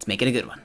Let's make it a good one.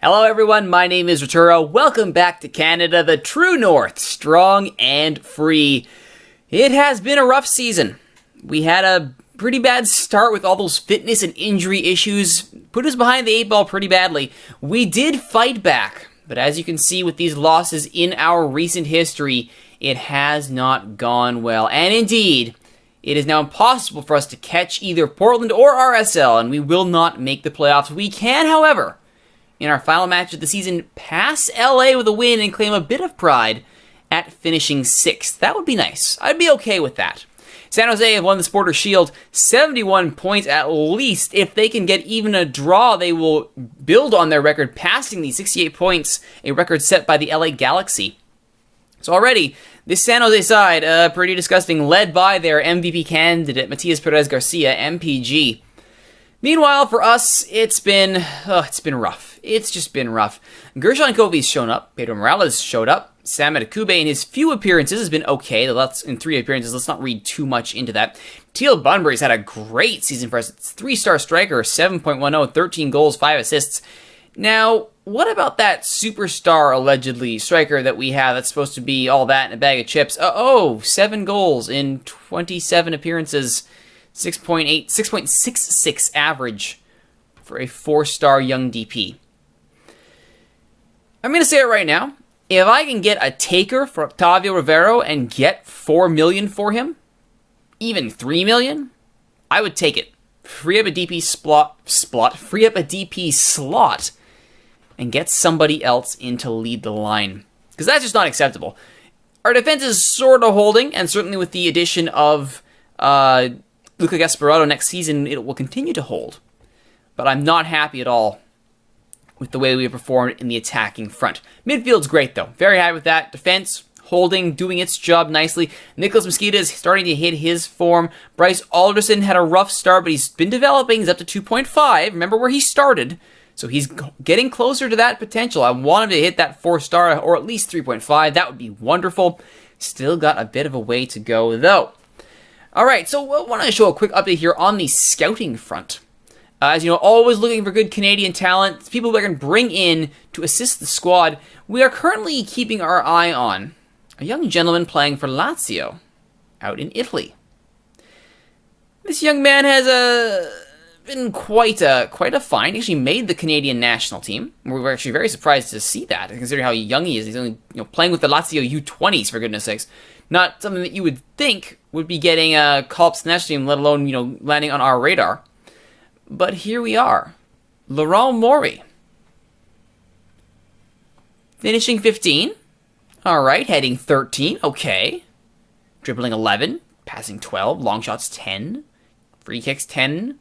Hello everyone, my name is Rituro. Welcome back to Canada, the true north, strong and free. It has been a rough season. We had a pretty bad start with all those fitness and injury issues, put us behind the 8 ball pretty badly. We did fight back, but as you can see with these losses in our recent history, it has not gone well. And indeed, it is now impossible for us to catch either Portland or RSL, and we will not make the playoffs. We can, however, in our final match of the season, pass LA with a win and claim a bit of pride at finishing 6th. That would be nice. I'd be okay with that. San Jose have won the Supporters' Shield, 71 points at least. If they can get even a draw, they will build on their record, passing the 68 points, a record set by the LA Galaxy. So already, this San Jose side, pretty disgusting, led by their MVP candidate, Matias Perez Garcia, MPG. Meanwhile, for us, it's been rough. It's just been rough. Gershon Kofi's shown up. Pedro Morales showed up. Sam Adekube in his few appearances has been okay. In 3 appearances, let's not read too much into that. Teal Bunbury's had a great season for us. It's 3-star striker, 7.10, 13 goals, 5 assists. Now, what about that superstar, allegedly, striker that we have that's supposed to be all that in a bag of chips? 7 goals in 27 appearances. 6.66 average for a 4-star young DP. I'm going to say it right now. If I can get a taker for Octavio Rivero and get $4 million for him, even $3 million, I would take it. Free up a DP free up a DP slot, and get somebody else in to lead the line. Because that's just not acceptable. Our defense is sort of holding, and certainly with the addition of Luca Gasparotto next season, it will continue to hold. But I'm not happy at all with the way we have performed in the attacking front. Midfield's great, though. Very happy with that. Defense, holding, doing its job nicely. Nicholas Mosqueda is starting to hit his form. Bryce Alderson had a rough start, but he's been developing. He's up to 2.5. Remember where he started. So he's getting closer to that potential. I want him to hit that 4-star, or at least 3.5. That would be wonderful. Still got a bit of a way to go, though. Alright, so I want to show a quick update here on the scouting front. As you know, always looking for good Canadian talent, people that can bring in to assist the squad. We are currently keeping our eye on a young gentleman playing for Lazio out in Italy. This young man has been quite a find. He actually made the Canadian national team. We were actually very surprised to see that, considering how young he is. He's only playing with the Lazio U20s, for goodness sakes. Not something that you would think would be getting a call up to the national team, let alone, landing on our radar. But here we are. Laurent Maury. Finishing 15. Alright, heading 13. Okay. Dribbling 11. Passing 12. Long shots 10. Free kicks 10.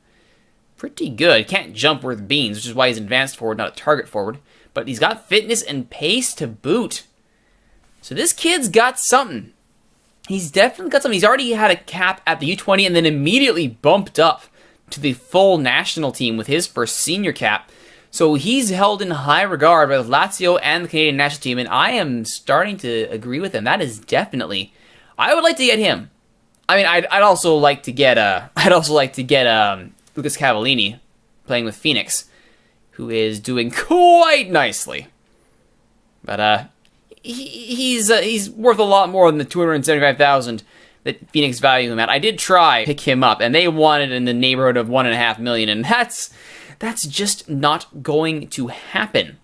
Pretty good. Can't jump worth beans, which is why he's advanced forward, not a target forward. But he's got fitness and pace to boot. So this kid's got something. He's definitely got something. He's already had a cap at the U20 and then immediately bumped up to the full national team with his first senior cap. So he's held in high regard by Lazio and the Canadian national team, and I am starting to agree with him. That is definitely... I would like to get him. I mean, I'd also like to get Lucas Cavallini playing with Phoenix, who is doing quite nicely. But he's worth a lot more than the $275,000 that Phoenix value him at. I did try to pick him up, and they wanted in the neighborhood of $1.5 million, and that's just not going to happen.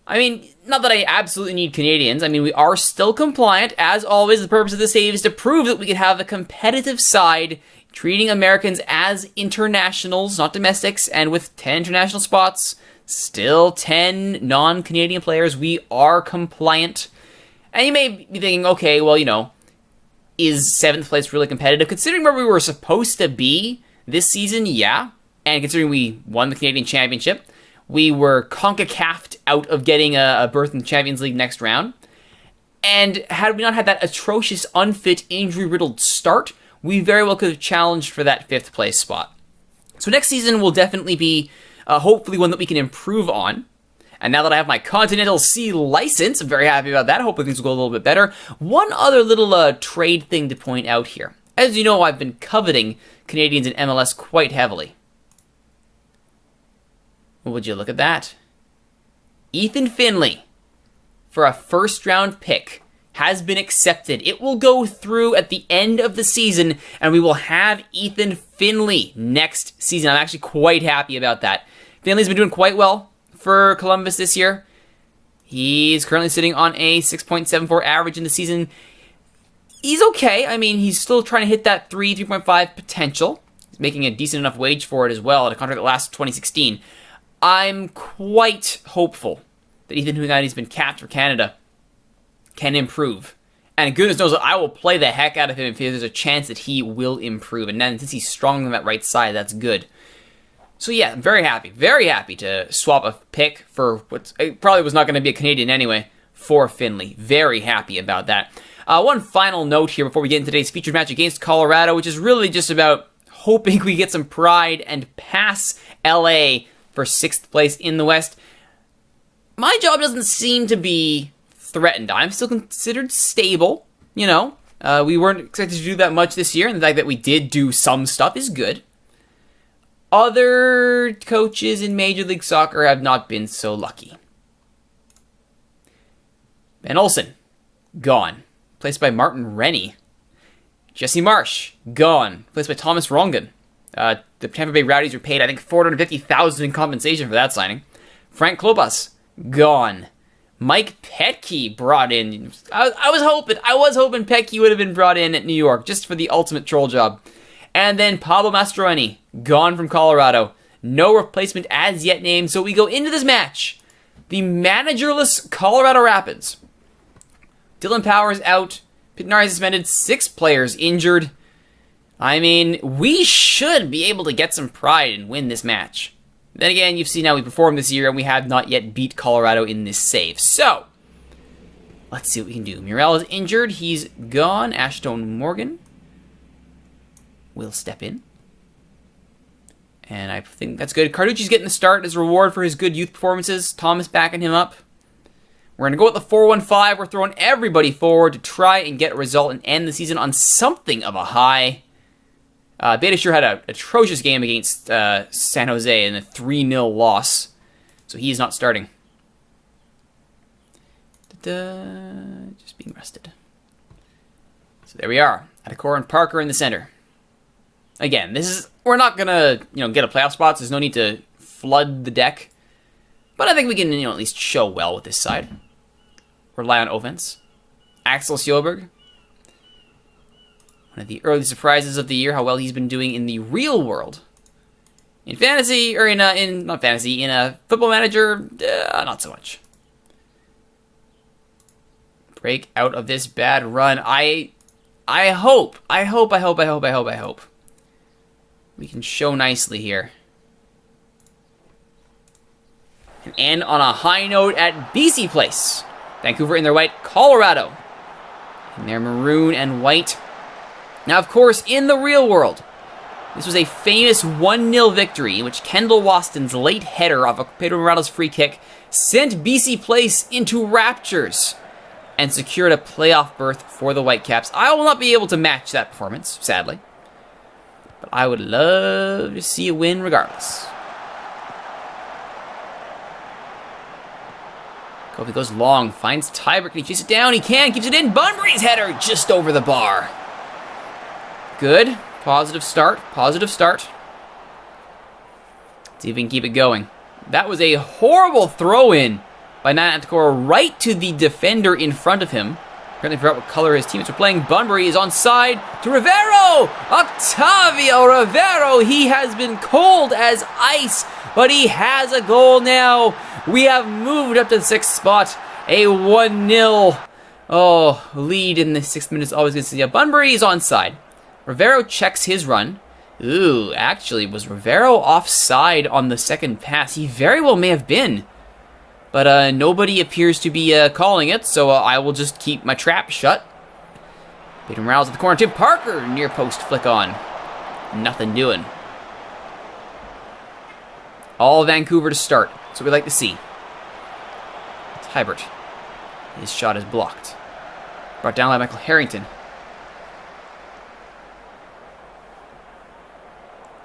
I mean, not that I absolutely need Canadians. I mean, we are still compliant. As always, the purpose of the save is to prove that we could have a competitive side, treating Americans as internationals, not domestics, and with 10 international spots, still 10 non-Canadian players, we are compliant. And you may be thinking, okay, well, is 7th place really competitive? Considering where we were supposed to be this season, yeah. And considering we won the Canadian Championship, we were CONCACAF'd out of getting a berth in the Champions League next round. And had we not had that atrocious, unfit, injury-riddled start, we very well could have challenged for that 5th place spot. So next season will definitely be, hopefully, one that we can improve on. And now that I have my Continental C license, I'm very happy about that. Hopefully things will go a little bit better. One other little trade thing to point out here. As you know, I've been coveting Canadians in MLS quite heavily. Would you look at that? Ethan Finley, for a first-round pick, has been accepted. It will go through at the end of the season, and we will have Ethan Finley next season. I'm actually quite happy about that. Finley's been doing quite well for Columbus this year. He's currently sitting on a 6.74 average in the season. He's okay. I mean, he's still trying to hit that 3.5 potential. He's making a decent enough wage for it as well at a contract that lasts 2016. I'm quite hopeful that Ethan, who now he's been capped for Canada, can improve. And goodness knows that I will play the heck out of him if there's a chance that he will improve. And then since he's strong on that right side, that's good. So yeah, I'm very happy to swap a pick for what probably was not going to be a Canadian anyway, for Finley. Very happy about that. One final note here before we get into today's featured match against Colorado, which is really just about hoping we get some pride and pass LA for 6th place in the West. My job doesn't seem to be threatened. I'm still considered stable, you know. We weren't expected to do that much this year, and the fact that we did do some stuff is good. Other coaches in Major League Soccer have not been so lucky. Ben Olsen, gone. Replaced by Martin Rennie. Jesse Marsh, gone. Replaced by Thomas Rongen. The Tampa Bay Rowdies were paid, I think, $450,000 in compensation for that signing. Frank Klobas, gone. Mike Petke brought in. I was hoping Petke would have been brought in at New York just for the ultimate troll job. And then Pablo Mastroeni, gone from Colorado. No replacement as yet named. So we go into this match. The managerless Colorado Rapids. Dylan Powers out. Pitnari suspended. 6 players injured. I mean, we should be able to get some pride and win this match. Then again, you've seen how we performed this year, and we have not yet beat Colorado in this save. So, let's see what we can do. Murrell is injured. He's gone. Ashton Morgan will step in. And I think that's good. Carducci's getting the start as a reward for his good youth performances. Thomas backing him up. We're going to go with the 4-1-5. We're throwing everybody forward to try and get a result and end the season on something of a high. Beta sure had an atrocious game against San Jose in a 3-0 loss. So he is not starting. Just being rested. So there we are. Adekor and Parker in the center. Again, we're not gonna get a playoff spot, so there's no need to flood the deck. But I think we can at least show well with this side. Rely on offense. Axel Sjoberg. One of the early surprises of the year, how well he's been doing in the real world. In fantasy, or in a Football Manager, not so much. Break out of this bad run. I hope we can show nicely here. And end on a high note at BC Place. Vancouver in their white, Colorado in their maroon and white. Now, of course, in the real world, this was a famous 1-0 victory in which Kendall Waston's late header off of Pedro Morales' free kick sent BC Place into raptures and secured a playoff berth for the Whitecaps. I will not be able to match that performance, sadly. But I would love to see a win regardless. Kobe goes long, finds Tiber. Can he chase it down? He can, keeps it in. Bunbury's header just over the bar. Good. Positive start. Let's see if we can keep it going. That was a horrible throw-in by Nana Adekor right to the defender in front of him. Apparently forgot what color his teammates were playing. Bunbury is onside to Rivero! Octavio Rivero! He has been cold as ice, but he has a goal now. We have moved up to the 6th spot. A 1-0 lead in the 6th minute is always good to see. Bunbury is onside. Rivero checks his run. Ooh, actually, was Rivero offside on the second pass? He very well may have been. But nobody appears to be calling it, so I will just keep my trap shut. Peter Morales at the corner. Tim Parker, near post flick on. Nothing doing. All Vancouver to start. That's what we like to see. It's Hybert. His shot is blocked. Brought down by Michael Harrington.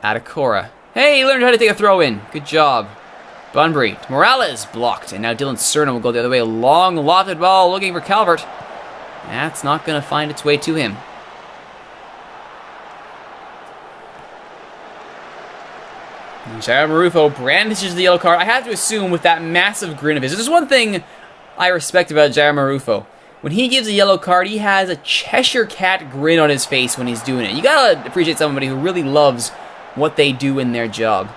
Adekora. Hey, he learned how to take a throw in. Good job. Bunbury. Morales blocked. And now Dylan Cernan will go the other way. Long lofted ball looking for Calvert. That's not going to find its way to him. Jair Marufo brandishes the yellow card. I have to assume with that massive grin of his. There's one thing I respect about Jair Marufo. When he gives a yellow card, he has a Cheshire Cat grin on his face when he's doing it. You gotta appreciate somebody who really loves what they do in their job.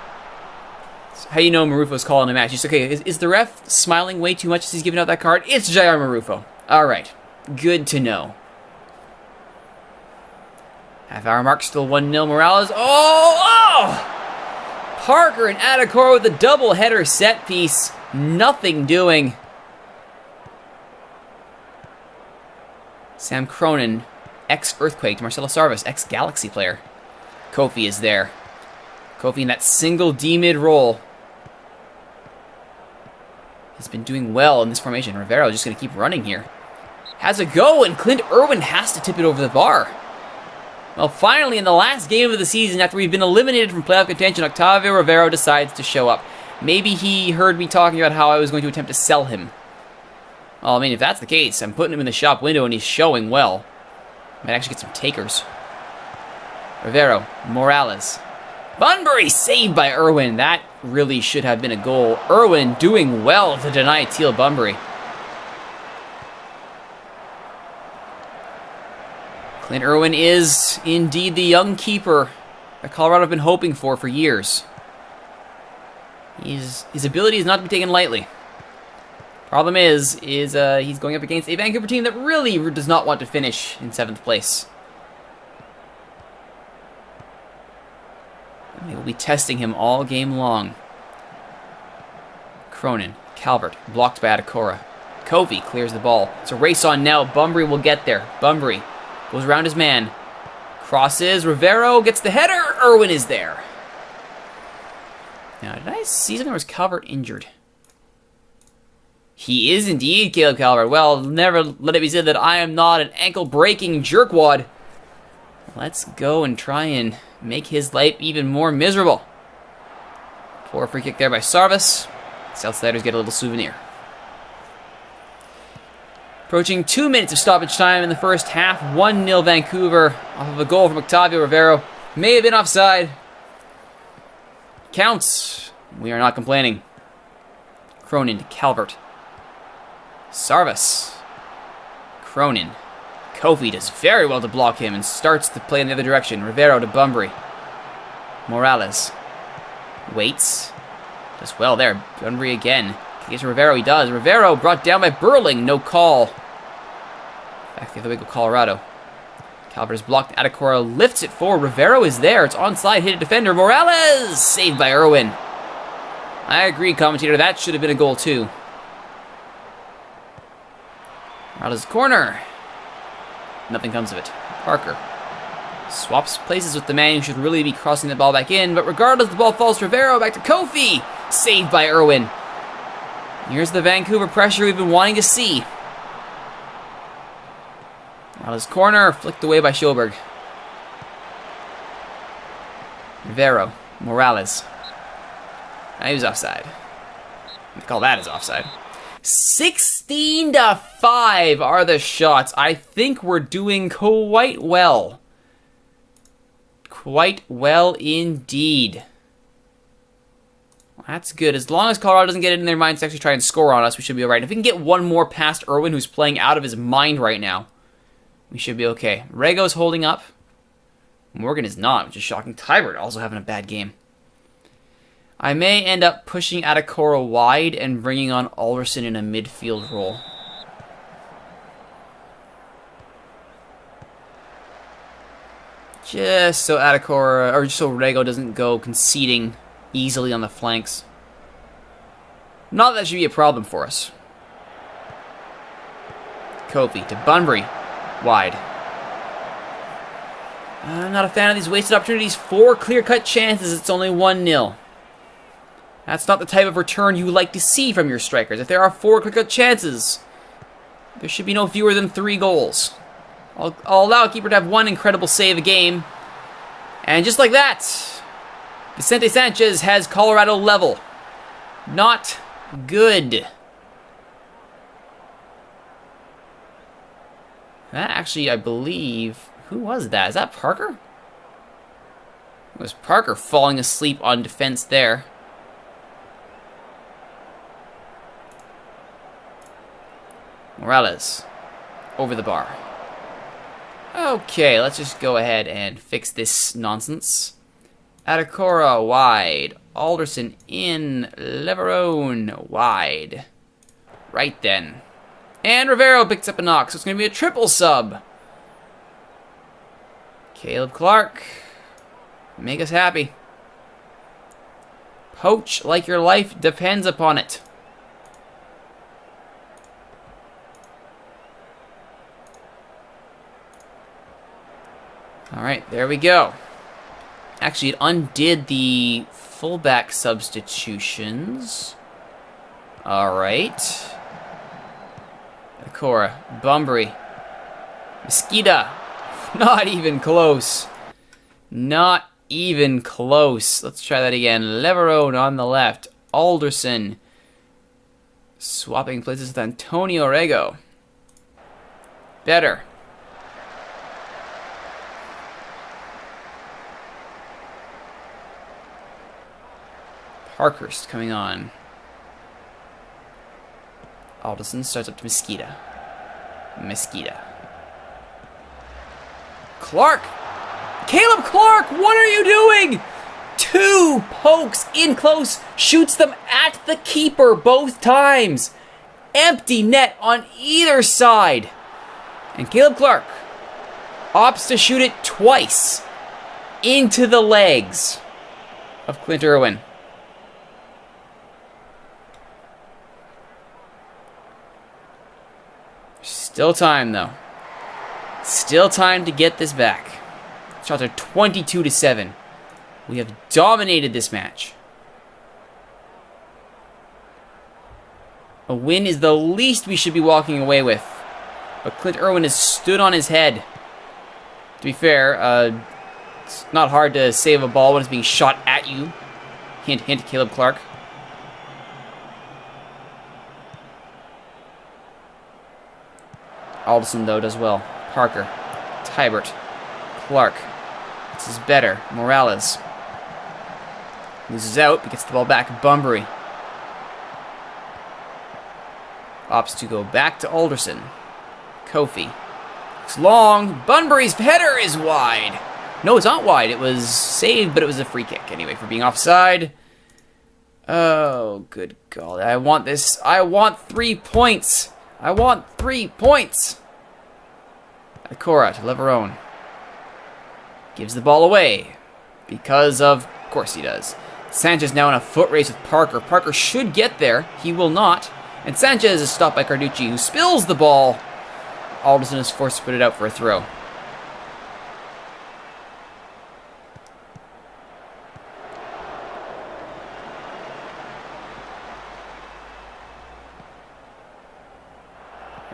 So how you know Marufo's calling a match? He's okay, is the ref smiling way too much as he's giving out that card? It's Jair Marufo. Alright, good to know. Half-hour mark, still 1-0 Morales. Oh! Parker and Adekora with a double-header set piece. Nothing doing. Sam Cronin, ex-Earthquake. Marcelo Sarvis, ex-Galaxy player. Kofi is there. Kofi in that single D-mid role. He's been doing well in this formation. Rivero just going to keep running here. Has a go, and Clint Irwin has to tip it over the bar. Well, finally, in the last game of the season, after we've been eliminated from playoff contention, Octavio Rivero decides to show up. Maybe he heard me talking about how I was going to attempt to sell him. Well, I mean, if that's the case, I'm putting him in the shop window and he's showing well. Might actually get some takers. Rivero, Morales. Bunbury saved by Irwin. That really should have been a goal. Irwin doing well to deny Teal Bunbury. Clint Irwin is indeed the young keeper that Colorado have been hoping for years. His ability is not to be taken lightly. Problem is he's going up against a Vancouver team that really does not want to finish in 7th place. And they will be testing him all game long. Cronin, Calvert, blocked by Adekora. Kofi clears the ball. It's a race on now. Bunbury will get there. Bunbury goes around his man. Crosses. Rivero gets the header. Irwin is there. Now, did I see something, or was Calvert injured? He is indeed Caleb Calvert. Well, never let it be said that I am not an ankle-breaking jerkwad. Let's go and try and make his life even more miserable. Poor free kick there by Sarvis. Southsiders get a little souvenir. Approaching 2 minutes of stoppage time in the first half. 1-0 Vancouver off of a goal from Octavio Rivero. May have been offside. Counts. We are not complaining. Cronin to Calvert. Sarvis. Cronin. Kofi does very well to block him and starts to play in the other direction. Rivero to Bunbury. Morales. Waits. Does well there. Bunbury again. Gets Rivero, he does. Rivero brought down by Burling. No call. Back the other way go Colorado. Calvert is blocked. Adekora lifts it forward. Rivero is there. It's onside. Hit a defender. Morales! Saved by Irwin. I agree, commentator. That should have been a goal too. Morales' corner. Nothing comes of it. Parker swaps places with the man who should really be crossing the ball back in, but regardless, the ball falls to Rivero. Back to Kofi. Saved by Irwin. Here's the Vancouver pressure we've been wanting to see. Morales' corner, flicked away by Schoberg. Rivero. Morales. He was offside. I call that as offside. 16-5 are the shots. I think we're doing quite well. Quite well indeed. Well, that's good. As long as Colorado doesn't get it in their minds to actually try and score on us, we should be alright. If we can get one more past Irwin, who's playing out of his mind right now, we should be okay. Rego's holding up. Morgan is not, which is shocking. Tybert also having a bad game. I may end up pushing Adekora wide and bringing on Alderson in a midfield role. Just so Adekora, or just so Rego doesn't go conceding easily on the flanks. Not that should be a problem for us. Kofi to Bunbury. Wide. I'm not a fan of these wasted opportunities. 4 clear-cut chances, it's only 1-0. That's not the type of return you like to see from your strikers. If there are 4 clear-cut chances, there should be no fewer than 3 goals. I'll allow a keeper to have 1 incredible save a game. And just like that, Vicente Sanchez has Colorado level. Not good. That actually, I believe... Who was that? Is that Parker? It was Parker falling asleep on defense there. Morales. Over the bar. Okay, let's just go ahead and fix this nonsense. Adecora wide. Alderson in. Leverone wide. Right then. And Rivero picks up a knock, so it's going to be a triple sub. Caleb Clark. Make us happy. Poach like your life depends upon it. Alright, there we go. Actually, it undid the fullback substitutions. Alright. Cora, Bunbury, Mesquita. Not even close. Not even close. Let's try that again. Leverone on the left. Alderson. Swapping places with Antonio Rego. Better. Parkhurst coming on. Alderson starts up to Mesquita. Mesquita. Clark! Caleb Clark, what are you doing? 2 pokes in close, shoots them at the keeper both times. Empty net on either side. And Caleb Clark opts to shoot it twice into the legs of Clint Irwin. Still time, though. Still time to get this back. Shots are 22-7. We have dominated this match. A win is the least we should be walking away with. But Clint Irwin has stood on his head. To be fair, it's not hard to save a ball when it's being shot at you. Hint, hint, Caleb Clark. Alderson, though, does well. Parker. Tybert. Clark. This is better. Morales. Loses out, but gets the ball back. Bunbury. Opts to go back to Alderson. Kofi. It's long. Bunbury's header is wide. No, it's not wide. It was saved, but it was a free kick anyway for being offside. Oh, good God. I want this. I want 3 points. I want 3 points. Cora to Leverone. Gives the ball away. Because of course he does. Sanchez now in a foot race with Parker. Parker should get there. He will not. And Sanchez is stopped by Carducci, who spills the ball. Alderson is forced to put it out for a throw.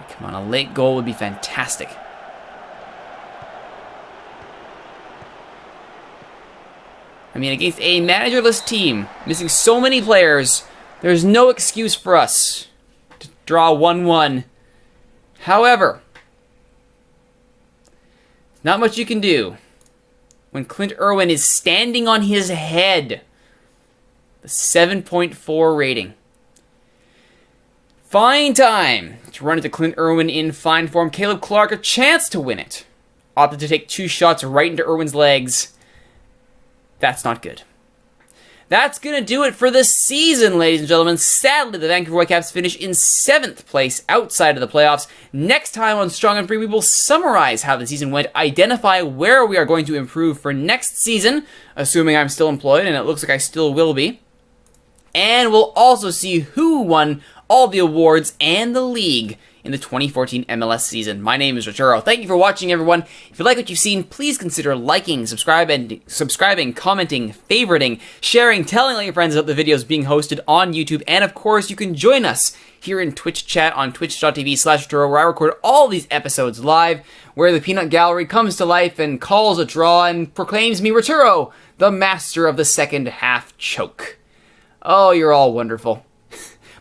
Come on, a late goal would be fantastic. I mean, against a managerless team, missing so many players, there's no excuse for us to draw 1-1. However, not much you can do when Clint Irwin is standing on his head. The 7.4 rating. Fine time to run into Clint Irwin in fine form. Caleb Clark, a chance to win it. Opted to take 2 shots right into Irwin's legs. That's not good. That's going to do it for the season, ladies and gentlemen. Sadly, the Vancouver Whitecaps finish in 7th place outside of the playoffs. Next time on Strong and Free, we will summarize how the season went, identify where we are going to improve for next season, assuming I'm still employed, and it looks like I still will be. And we'll also see who won all the awards and the league in the 2014 MLS season. My name is Rituro. Thank you for watching, everyone. If you like what you've seen, please consider liking, subscribing, commenting, favoriting, sharing, telling all your friends about the videos being hosted on YouTube, and of course, you can join us here in Twitch chat on twitch.tv/Rituro, where I record all these episodes live, where the peanut gallery comes to life and calls a draw and proclaims me Rituro, the master of the second half choke. Oh, you're all wonderful.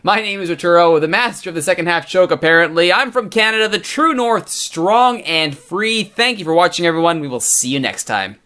My name is Rituro, the master of the second half choke, apparently. I'm from Canada, the true north, strong and free. Thank you for watching, everyone. We will see you next time.